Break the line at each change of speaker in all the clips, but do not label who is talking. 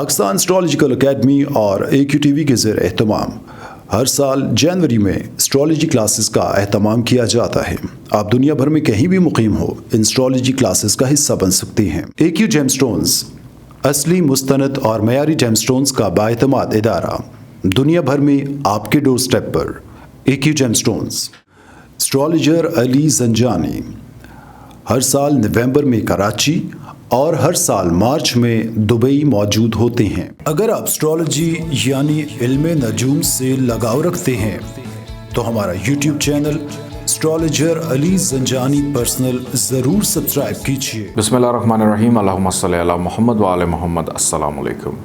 Pakistan astrological academy और AQ TV के ज़ेर एहतमाम हर साल जनवरी में एस्ट्रोलॉजी क्लासेस का एहतमाम किया जाता है। आप दुनिया भर में कहीं भी मुकीम हो, इन एस्ट्रोलॉजी क्लासेस का हिस्सा बन सकते हैं। AQ जेमस्टोन्स असली, मुस्तनद और मयारी जेमस्टोन्स का बाएतमाद इदारा, दुनिया भर में आपके डोर स्टेप पर। AQ gemstones. Astrologer Ali Zanjani हर साल नवंबर में कराची और हर साल मार्च में दुबई मौजूद होते हैं। अगर आप एस्ट्रोलॉजी यानी इल्म नजूम से लगाव रखते हैं तो हमारा YouTube channel astrologer Ali Zanjani personal ज़रूर सब्सक्राइब कीजिए।
बिस्मिल्लाहिर्रहमानिर्रहीम, अल्लाहुम्मा सल्ली अला मोहम्मद व आले मोहम्मद। अस्सलाम वालेकुम।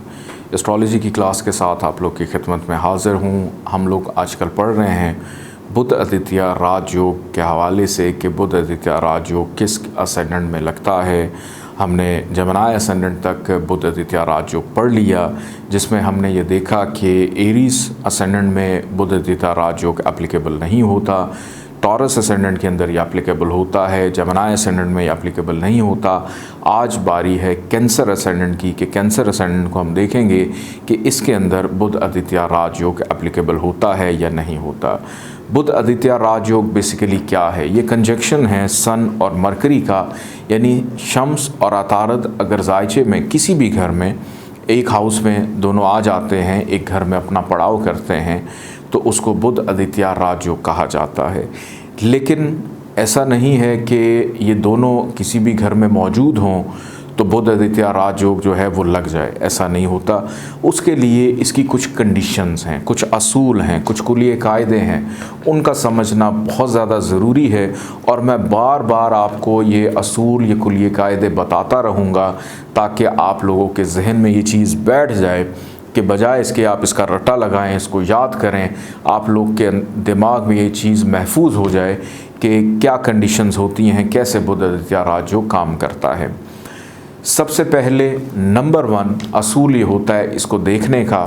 एस्ट्रोलॉजी की क्लास के साथ आप लोग की खिदमत में हाज़िर हूँ। हम लोग आजकल पढ़ रहे हैं बुध आदित्य राजयोग के हवाले से कि बुध आदित्य राजयोग किस असेंडेंट में लगता है। हमने जमनाय असेंडेंट तक बुध आदित्य राजयोग पढ़ लिया, जिसमें हमने ये देखा कि एरीज असेंडेंट में बुध आदित्य राजयोग एप्लीकेबल नहीं होता, टॉरस असेंडेंट के अंदर ये एप्लीकेबल होता है, जमनाय असेंडेंट में ये एप्लीकेबल नहीं होता। आज बारी है कैंसर असेंडेंट की कि कैंसर असेंडेंट को हम देखेंगे कि इसके अंदर बुध आदित्य राजयोग एप्लीकेबल होता है या नहीं होता। बुध आदित्य राजयोग बेसिकली क्या है? ये कंजक्शन है सन और मरकरी का, यानी शम्स और अतारद अगर जायचे में किसी भी घर में एक हाउस में दोनों आ जाते हैं, एक घर में अपना पड़ाव करते हैं, तो उसको बुध आदित्य राजयोग कहा जाता है। लेकिन ऐसा नहीं है कि ये दोनों किसी भी घर में मौजूद हों तो बुध आदित्य राजयोग जो है वो लग जाए, ऐसा नहीं होता। उसके लिए इसकी कुछ कंडीशंस हैं, कुछ असूल हैं, कुछ कुलिये कायदे हैं, उनका समझना बहुत ज़्यादा ज़रूरी है। और मैं बार बार आपको ये असूल, ये कुलिये कायदे बताता रहूँगा ताकि आप लोगों के जहन में ये चीज़ बैठ जाए कि बजाय इसके आप इसका रट्टा लगाएं, इसको याद करें, आप लोग के दिमाग में ये चीज़ महफूज हो जाए कि क्या कंडीशंस होती हैं, कैसे बुध आदित्य राजयोग काम करता है। सबसे पहले नंबर 1 असूल ये होता है इसको देखने का,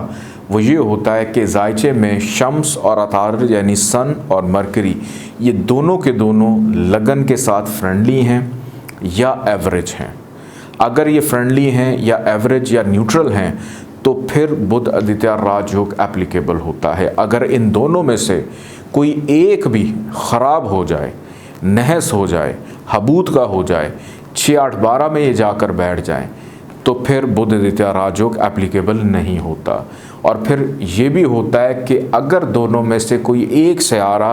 वो ये होता है कि जायचे में शम्स और अतारद यानी सन और मरकरी ये दोनों के दोनों लगन के साथ फ्रेंडली हैं या एवरेज हैं। अगर ये फ्रेंडली हैं या एवरेज या न्यूट्रल हैं तो फिर बुध आदित्य राजयोग एप्लीकेबल होता है। अगर इन दोनों में से कोई एक भी ख़राब हो जाए, नहस हो जाए, हबूत का हो जाए, 6, 8, 12 में ये जाकर बैठ जाएं, तो फिर बुध आदित्य राजयोग एप्लीकेबल नहीं होता। और फिर ये भी होता है कि अगर दोनों में से कोई एक सयारा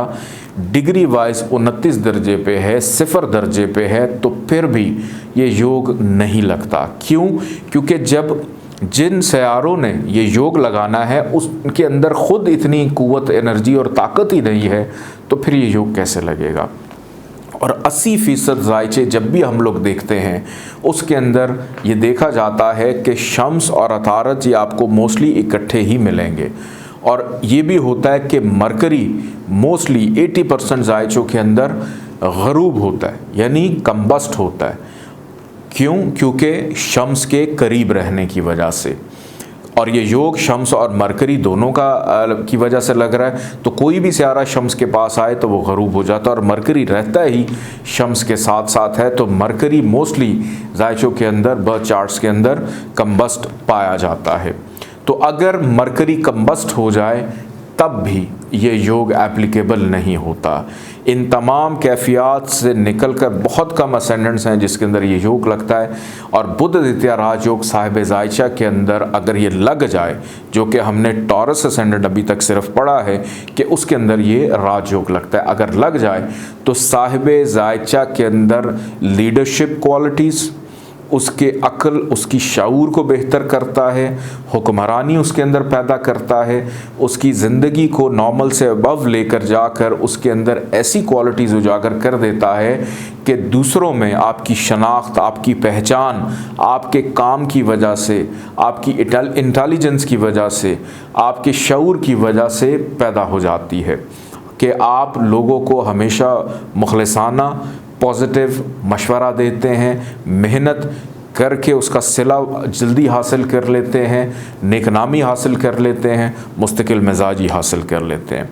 डिग्री वाइज 29 दर्जे पे है, 0 दर्जे पे है, तो फिर भी ये योग नहीं लगता। क्यों? क्योंकि जब जिन सयारों ने ये योग लगाना है उसके अंदर ख़ुद इतनी कुव्वत, एनर्जी और ताकत ही नहीं है, तो फिर ये योग कैसे लगेगा। और 80% जायचे जब भी हम लोग देखते हैं उसके अंदर ये देखा जाता है कि शम्स और अतारद ये आपको मोस्टली इकट्ठे ही मिलेंगे। और ये भी होता है कि मरकरी मोस्टली 80% जायचों के अंदर गरूब होता है, यानी कम्बस्ट होता है। क्यों? क्योंकि शम्स के करीब रहने की वजह से। और ये योग शम्स और मरकरी दोनों की वजह से लग रहा है, तो कोई भी सियारा शम्स के पास आए तो वो गरूब हो जाता है। और मरकरी रहता ही शम्स के साथ साथ है, तो मरकरी मोस्टली जायचों के अंदर, बर्थ चार्ट्स के अंदर कम्बस्ट पाया जाता है। तो अगर मरकरी कम्बस्ट हो जाए तब भी ये योग एप्लीकेबल नहीं होता। इन तमाम कैफियत से निकलकर बहुत कम असेंडेंट्स हैं जिसके अंदर ये योग लगता है। और बुध आदित्य राजयोग साहिब जायचा के अंदर अगर ये लग जाए, जो कि हमने टॉरस असेंडेंट अभी तक सिर्फ पढ़ा है कि उसके अंदर ये राजयोग लगता है, अगर लग जाए तो साहिब जायचा के अंदर लीडरशिप क्वालिटीज़, उसके अक्ल, उसकी शऊर को बेहतर करता है, हुक्मरानी उसके अंदर पैदा करता है, उसकी ज़िंदगी को नॉर्मल से अबव लेकर जाकर उसके अंदर ऐसी क्वालिटीज़ उजागर कर देता है कि दूसरों में आपकी शनाख्त, आपकी पहचान, आपके काम की वजह से, आपकी इंटेलिजेंस की वजह से, आपके शऊर की वजह से पैदा हो जाती है कि आप लोगों को हमेशा मुखलिसाना पॉजिटिव मशवरा देते हैं, मेहनत करके उसका सिला जल्दी हासिल कर लेते हैं, नेकनामी हासिल कर लेते हैं, मुस्तकिल मिजाजी हासिल कर लेते हैं।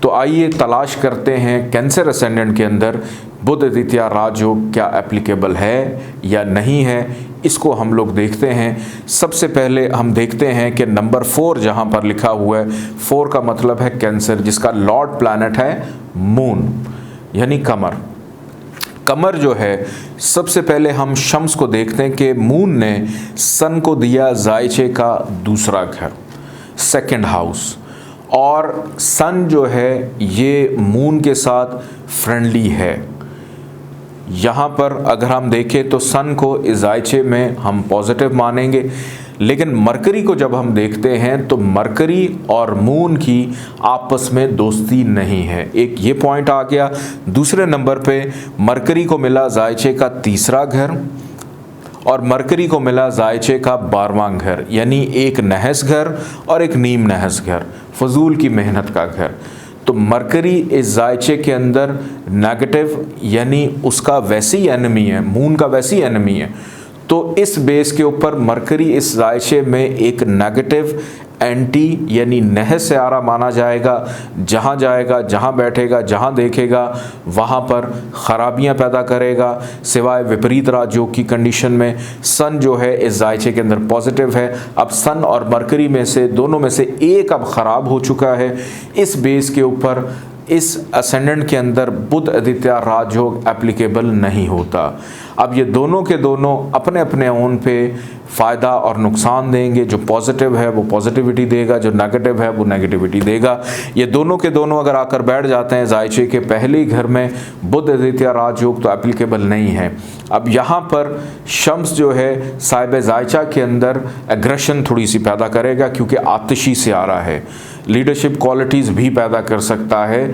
तो आइए तलाश करते हैं कैंसर असेंडेंट के अंदर बुध आदित्य राजयोग क्या एप्लीकेबल है या नहीं है। इसको हम लोग देखते हैं। सबसे पहले हम देखते हैं कि नंबर 4 जहां पर लिखा हुआ है, 4 का मतलब है कैंसर, जिसका लॉर्ड प्लैनेट है मून यानी कमर। कमर जो है, सबसे पहले हम शम्स को देखते हैं कि मून ने सन को दिया जायचे का दूसरा घर, सेकंड हाउस, और सन जो है ये मून के साथ फ्रेंडली है। यहाँ पर अगर हम देखें तो सन को इस जायचे में हम पॉजिटिव मानेंगे, लेकिन मरकरी को जब हम देखते हैं तो मरकरी और मून की आपस में दोस्ती नहीं है। एक ये पॉइंट आ गया। दूसरे नंबर पे मरकरी को मिला जायचे का तीसरा घर और मरकरी को मिला जायचे का 12वां घर, यानी एक नहस घर और एक नीम नहस घर, फजूल की मेहनत का घर। तो मरकरी इस जायचे के अंदर नेगेटिव यानी उसका वैसे ही एनिमी है, मून का वैसे ही एनिमी है। तो इस बेस के ऊपर मरकरी इस जायचे में एक नेगेटिव एंटी यानी नहस सयारा माना जाएगा। जहाँ जाएगा, जहाँ बैठेगा, जहाँ देखेगा वहाँ पर ख़राबियाँ पैदा करेगा, सिवाय विपरीत राजयोग की कंडीशन में। सन जो है इस जायचे के अंदर पॉजिटिव है। अब सन और मरकरी में से दोनों में से एक अब ख़राब हो चुका है। इस बेस के ऊपर इस असेंडेंट के अंदर बुध आदित्य राजयोग एप्लीकेबल नहीं होता। अब ये दोनों के दोनों अपने अपने ओन पे फ़ायदा और नुकसान देंगे। जो पॉजिटिव है वो पॉजिटिविटी देगा, जो नेगेटिव है वो नेगेटिविटी देगा। ये दोनों के दोनों अगर आकर बैठ जाते हैं जायचे के पहले घर में, बुध आदित्य राजयोग तो एप्लीकेबल नहीं है। अब यहाँ पर शम्स जो है साहिब जायचा के अंदर एग्रेशन थोड़ी सी पैदा करेगा, क्योंकि आतिशी से आ रहा है, लीडरशिप क्वालिटीज़ भी पैदा कर सकता है।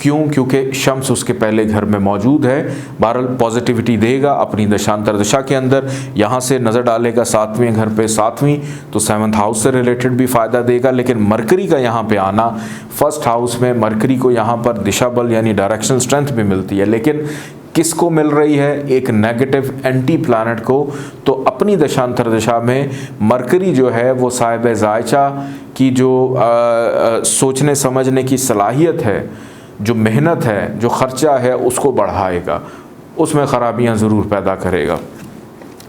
क्यों? क्योंकि शम्स उसके पहले घर में मौजूद है। बहरहाल पॉजिटिविटी देगा अपनी दशांतर दशा के अंदर। यहाँ से नज़र डालेगा 7वें घर पे, 7वीं तो 7th हाउस से रिलेटेड भी फ़ायदा देगा। लेकिन मरकरी का यहाँ पे आना, फर्स्ट हाउस में मरकरी को यहाँ पर दिशा बल यानी डायरेक्शन स्ट्रेंथ भी मिलती है, लेकिन किसको मिल रही है? एक नेगेटिव एंटी प्लैनेट को। तो अपनी दशांतर दशा में मरकरी जो है वो साहिब जायचा की जो सोचने समझने की सलाहियत है, जो मेहनत है, जो ख़र्चा है, उसको बढ़ाएगा, उसमें ख़राबियाँ ज़रूर पैदा करेगा।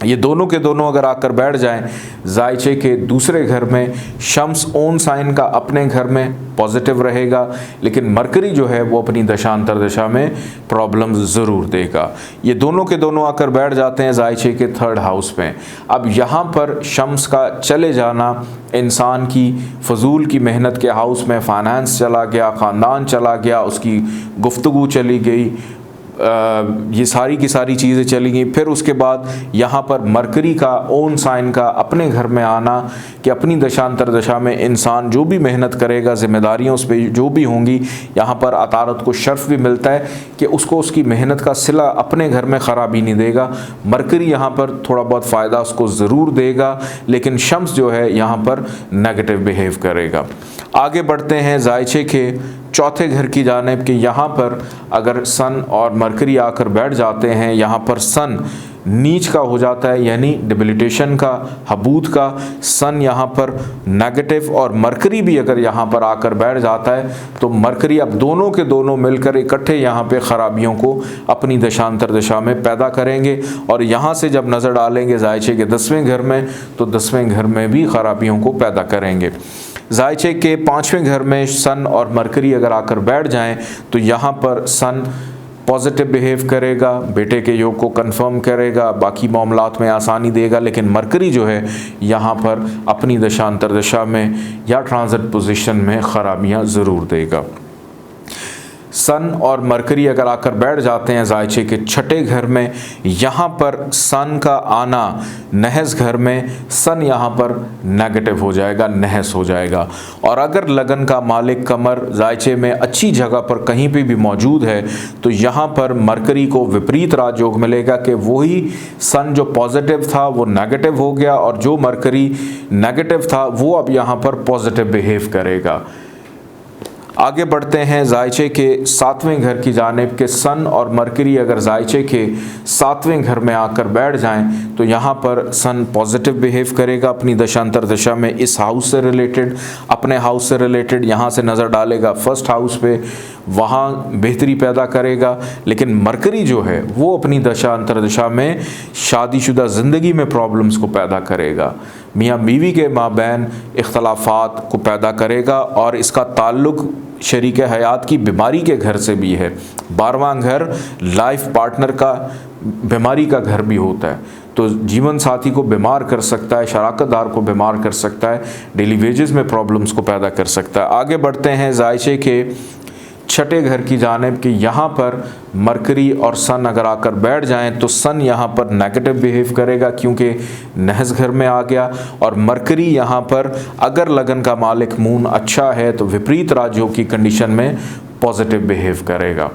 ये दोनों के दोनों अगर आकर बैठ जाएं जायचे के दूसरे घर में, शम्स ओन साइन का अपने घर में पॉजिटिव रहेगा, लेकिन मरकरी जो है वो अपनी दशांतर दशा में प्रॉब्लम्स ज़रूर देगा। ये दोनों के दोनों आकर बैठ जाते हैं जायचे के 3rd हाउस में। अब यहाँ पर शम्स का चले जाना इंसान की फजूल की मेहनत के हाउस में, फाइनेंस चला गया, ख़ानदान चला गया, उसकी गुफ्तगू चली गई, ये सारी की सारी चीज़ें चली गई। फिर उसके बाद यहाँ पर मरकरी का ओन साइन का अपने घर में आना कि अपनी दशांतर दशा में इंसान जो भी मेहनत करेगा, जिम्मेदारियाँ उस पर जो भी होंगी, यहाँ पर अतारत को शर्फ भी मिलता है कि उसको उसकी मेहनत का सिला अपने घर में ख़राबी नहीं देगा। मरकरी यहाँ पर थोड़ा बहुत फ़ायदा उसको ज़रूर देगा, लेकिन शम्स जो है यहाँ पर नेगेटिव बिहेव करेगा। आगे बढ़ते हैं जायचे के 4थे घर की जानिब कि यहाँ पर अगर सन और मरकरी आकर बैठ जाते हैं, यहाँ पर सन नीच का हो जाता है, यानी डिबिलिटेशन का, हबूत का। सन यहाँ पर नेगेटिव और मरकरी भी अगर यहाँ पर आकर बैठ जाता है तो मरकरी अब दोनों के दोनों मिलकर इकट्ठे यहाँ पे ख़राबियों को अपनी दशांतर दशा में पैदा करेंगे। और यहाँ से जब नज़र डालेंगे जायचे के 10वें घर में तो 10वें घर में भी ख़राबियों को पैदा करेंगे। जायचे के 5वें घर में सन और मरकरी अगर आकर बैठ जाएं तो यहाँ पर सन पॉजिटिव बिहेव करेगा, बेटे के योग को कंफर्म करेगा, बाकी मामलात में आसानी देगा। लेकिन मरकरी जो है यहाँ पर अपनी दशांतर दशा में या ट्रांजिट पोजीशन में ख़राबियाँ ज़रूर देगा। सन और मरकरी अगर आकर बैठ जाते हैं जायचे के 6ठे घर में, यहाँ पर सन का आना नहस घर में, सन यहाँ पर नेगेटिव हो जाएगा, नहस हो जाएगा। और अगर लगन का मालिक कमर जायचे में अच्छी जगह पर कहीं पे भी मौजूद है तो यहाँ पर मरकरी को विपरीत राजयोग मिलेगा कि वही सन जो पॉजिटिव था वो नेगेटिव हो गया और जो मरकरी नेगेटिव था वो अब यहाँ पर पॉजिटिव बिहेव करेगा। आगे बढ़ते हैं जायचे के 7वें घर की जानिब के सन और मरकरी अगर जायचे के 7वें घर में आकर बैठ जाएं तो यहाँ पर सन पॉजिटिव बिहेव करेगा अपनी दशांतर दशा में, इस हाउस से रिलेटेड, अपने हाउस से रिलेटेड यहाँ से नज़र डालेगा फर्स्ट हाउस पे, वहाँ बेहतरी पैदा करेगा। लेकिन मरकरी जो है वो अपनी दशा अंतरदशा में शादीशुदा ज़िंदगी में प्रॉब्लम्स को पैदा करेगा, मियाँ बीवी के माबैन इख्तलाफात को पैदा करेगा और इसका ताल्लुक़ शरीक हयात की बीमारी के घर से भी है। 12वां घर लाइफ पार्टनर का बीमारी का घर भी होता है, तो जीवन साथी को बीमार कर सकता है, शराकतदार को बीमार कर सकता है, डेली वेजेस में प्रॉब्लम्स को पैदा कर सकता है। आगे बढ़ते हैं जायचे के 6ठे घर की जानिब कि यहाँ पर मरकरी और सन अगर आकर बैठ जाएं तो सन यहाँ पर नेगेटिव बिहेव करेगा क्योंकि नहस घर में आ गया, और मरकरी यहाँ पर अगर लगन का मालिक मून अच्छा है तो विपरीत राजयोग की कंडीशन में पॉजिटिव बिहेव करेगा।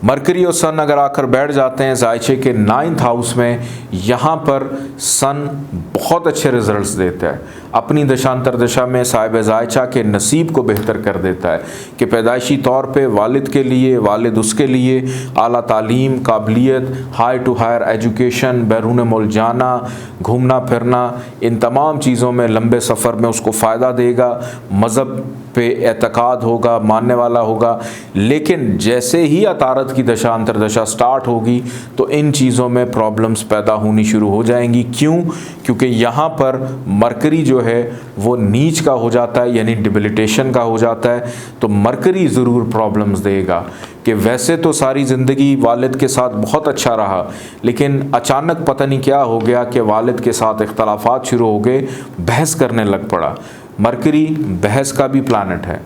मरकरी और सन अगर आकर बैठ जाते हैं जायचे के 9th हाउस में, यहाँ पर सन बहुत अच्छे रिजल्ट्स देता है, अपनी दशांतर दशा में साहिब जायचा के नसीब को बेहतर कर देता है कि पैदाइशी तौर पे वालिद के लिए, वालिद उसके लिए आला तालीम, काबिलियत, हाई टू हायर एजुकेशन, बैरून मुल्क जाना, घूमना फिरना, इन तमाम चीज़ों में लंबे सफ़र में उसको फ़ायदा देगा, मज़हब पे एतकाद होगा, मानने वाला होगा। लेकिन जैसे ही अतारत की दशा अंतरदशा स्टार्ट होगी तो इन चीज़ों में प्रॉब्लम्स पैदा होनी शुरू हो जाएंगी। क्यों? क्योंकि यहाँ पर मरकरी जो है वो नीच का हो जाता है, यानी डिबिलिटेशन का हो जाता है। तो मरकरी ज़रूर प्रॉब्लम्स देगा कि वैसे तो सारी ज़िंदगी वालिद के साथ बहुत अच्छा रहा, लेकिन अचानक पता नहीं क्या हो गया कि वालिद के साथ इख्तलाफात शुरू हो गए, बहस करने लग पड़ा। मरकरी बहस का भी प्लानट है,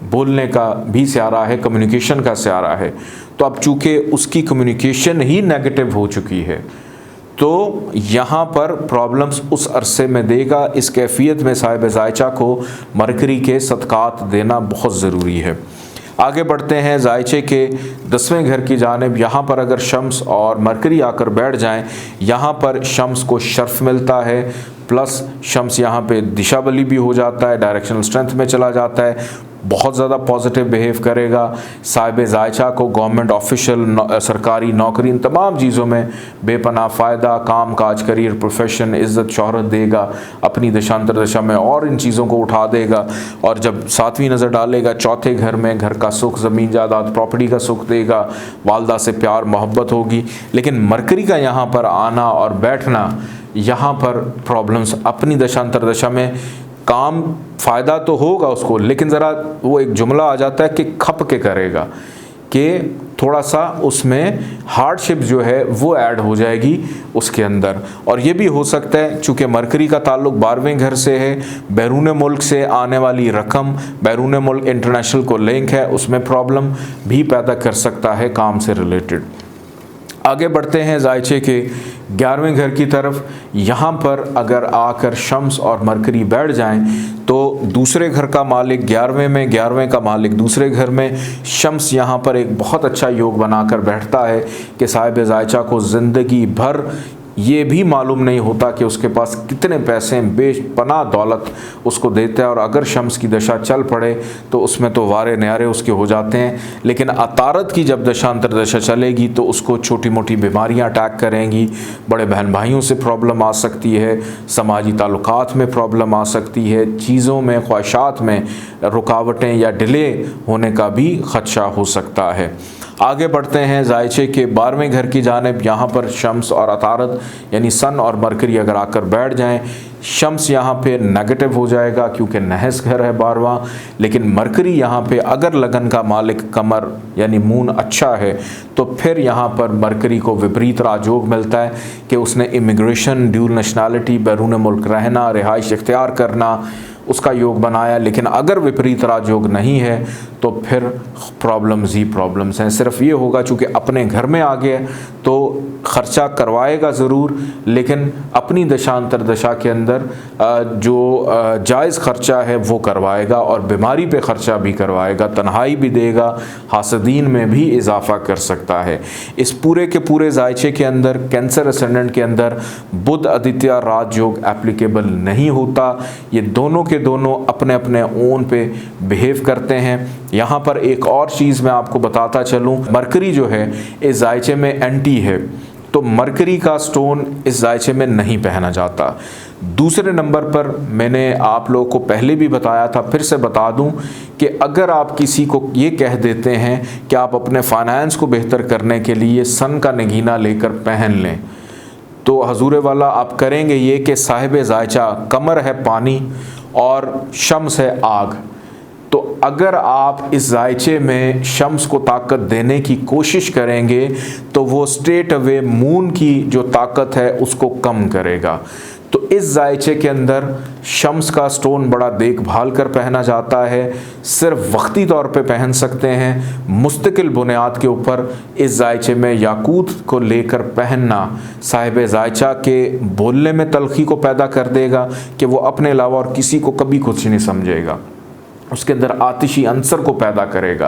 बोलने का भी स्यारा है, कम्युनिकेशन का स्यारा है। तो अब चूँकि उसकी कम्युनिकेशन ही नेगेटिव हो चुकी है तो यहाँ पर प्रॉब्लम्स उस अरसे में देगा। इस कैफियत में साहिब जायचा को मरकरी के सदक़ात देना बहुत ज़रूरी है। आगे बढ़ते हैं जायचे के 10वें घर की जानिब। यहाँ पर अगर शम्स और मरकरी आकर बैठ जाएं, यहाँ पर शम्स को शर्फ मिलता है, प्लस शम्स यहाँ पे दिशा बली भी हो जाता है, डायरेक्शनल स्ट्रेंथ में चला जाता है, बहुत ज़्यादा पॉजिटिव बिहेव करेगा। साहिब जायचा को गवर्नमेंट ऑफिशियल, सरकारी नौकरी, इन तमाम चीज़ों में बेपनाह फ़ायदा, काम काज, करियर, प्रोफेशन, इज़्ज़त, शोहरत देगा, अपनी दशांतर दशा में और इन चीज़ों को उठा देगा। और जब 7वीं नज़र डालेगा 4थे घर में, घर का सुख, ज़मीन जायदाद, प्रॉपर्टी का सुख देगा, वालदा से प्यार मोहब्बत होगी। लेकिन मरकरी का यहाँ पर आना और बैठना, यहाँ पर प्रॉब्लम्स अपनी दशांतर दशा में, काम फ़ायदा तो होगा उसको, लेकिन ज़रा वो एक जुमला आ जाता है कि खप के करेगा, कि थोड़ा सा उसमें हार्डशिप जो है वो ऐड हो जाएगी उसके अंदर। और ये भी हो सकता है चूँकि मरकरी का ताल्लुक 12वें घर से है, बैरून मुल्क से आने वाली रकम, बैरून मुल्क इंटरनेशनल को लिंक है, उसमें प्रॉब्लम भी पैदा कर सकता है काम से रिलेटेड। आगे बढ़ते हैं जायचे के 11वें घर की तरफ। यहाँ पर अगर आकर शम्स और मरकरी बैठ जाएं तो दूसरे घर का मालिक 11वें में, 11वें का मालिक दूसरे घर में, शम्स यहाँ पर एक बहुत अच्छा योग बनाकर बैठता है कि साहिब जायचा को ज़िंदगी भर ये भी मालूम नहीं होता कि उसके पास कितने पैसे, बेपनाह दौलत उसको देता है। और अगर शम्स की दशा चल पड़े तो उसमें तो वारे न्यारे उसके हो जाते हैं। लेकिन अतारत की जब दशा अंतर दशा चलेगी तो उसको छोटी मोटी बीमारियां अटैक करेंगी, बड़े बहन भाइयों से प्रॉब्लम आ सकती है, समाजी ताल्लुकात में प्रॉब्लम आ सकती है, चीज़ों में, ख्वाहिशात में रुकावटें या डिले होने का भी ख़दशा हो सकता है। आगे बढ़ते हैं जायचे के 12वें घर की जानिब। यहाँ पर शम्स और अतारत यानी सन और मरकरी अगर आकर बैठ जाएं, शम्स यहाँ पे नेगेटिव हो जाएगा क्योंकि नहस घर है 12वां। लेकिन मरकरी यहाँ पे अगर लगन का मालिक कमर यानी मून अच्छा है तो फिर यहाँ पर मरकरी को विपरीत राजयोग मिलता है कि उसने इमिग्रेशन, ड्यूल नेशनैलिटी, बैरून मुल्क रहना, रिहाइश इख्तियार करना, उसका योग बनाया। लेकिन अगर विपरीत राजयोग नहीं है तो फिर प्रॉब्लम्स ही प्रॉब्लम्स हैं। सिर्फ ये होगा चूँकि अपने घर में आ गया तो ख़र्चा करवाएगा ज़रूर, लेकिन अपनी दशांतर दशा के अंदर जो जायज़ ख़र्चा है वो करवाएगा और बीमारी पे ख़र्चा भी करवाएगा, तन्हाई भी देगा, हासदीन में भी इजाफ़ा कर सकता है। इस पूरे के पूरे जायचे के अंदर कैंसर असेंडेंट के अंदर बुध आदित्य राजयोग एप्लीकेबल नहीं होता। ये दोनों के क्योंकि दोनों अपने अपने ओन पे बिहेव करते हैं। यहाँ पर एक और चीज़ मैं आपको बताता चलूँ, मरकरी जो है इस जायचे में एंटी है, तो मरकरी का स्टोन इस जायचे में नहीं पहना जाता। दूसरे नंबर पर मैंने आप लोगों को पहले भी बताया था, फिर से बता दूं कि अगर आप किसी को ये कह देते हैं कि आप अपने फाइनेंस को बेहतर करने के लिए सन का नगीना लेकर पहन लें, तो हजूर वाला आप करेंगे ये कि साहिब जायचा कमर है पानी और शम्स है आग। तो अगर आप इस जायचे में शम्स को ताकत देने की कोशिश करेंगे तो वो स्ट्रेट अवे मून की जो ताकत है उसको कम करेगा। तो इस जायचे के अंदर शम्स का स्टोन बड़ा देखभाल कर पहना जाता है, सिर्फ वक्ती तौर पे पहन सकते हैं। मुस्तकिल बुनियाद के ऊपर इस जायचे में याकूत को लेकर पहनना साहिब जायचा के बोलने में तलखी को पैदा कर देगा कि वो अपने अलावा और किसी को कभी कुछ नहीं समझेगा। उसके अंदर आतिशी अंसर को पैदा करेगा।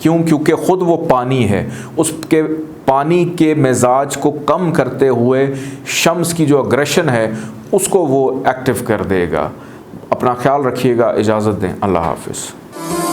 क्यों? क्योंकि ख़ुद वो पानी है, उसके पानी के मिजाज को कम करते हुए शम्स की जो अग्रेशन है उसको वो एक्टिव कर देगा। अपना ख्याल रखिएगा, इजाज़त दें, अल्लाह हाफ़िज़।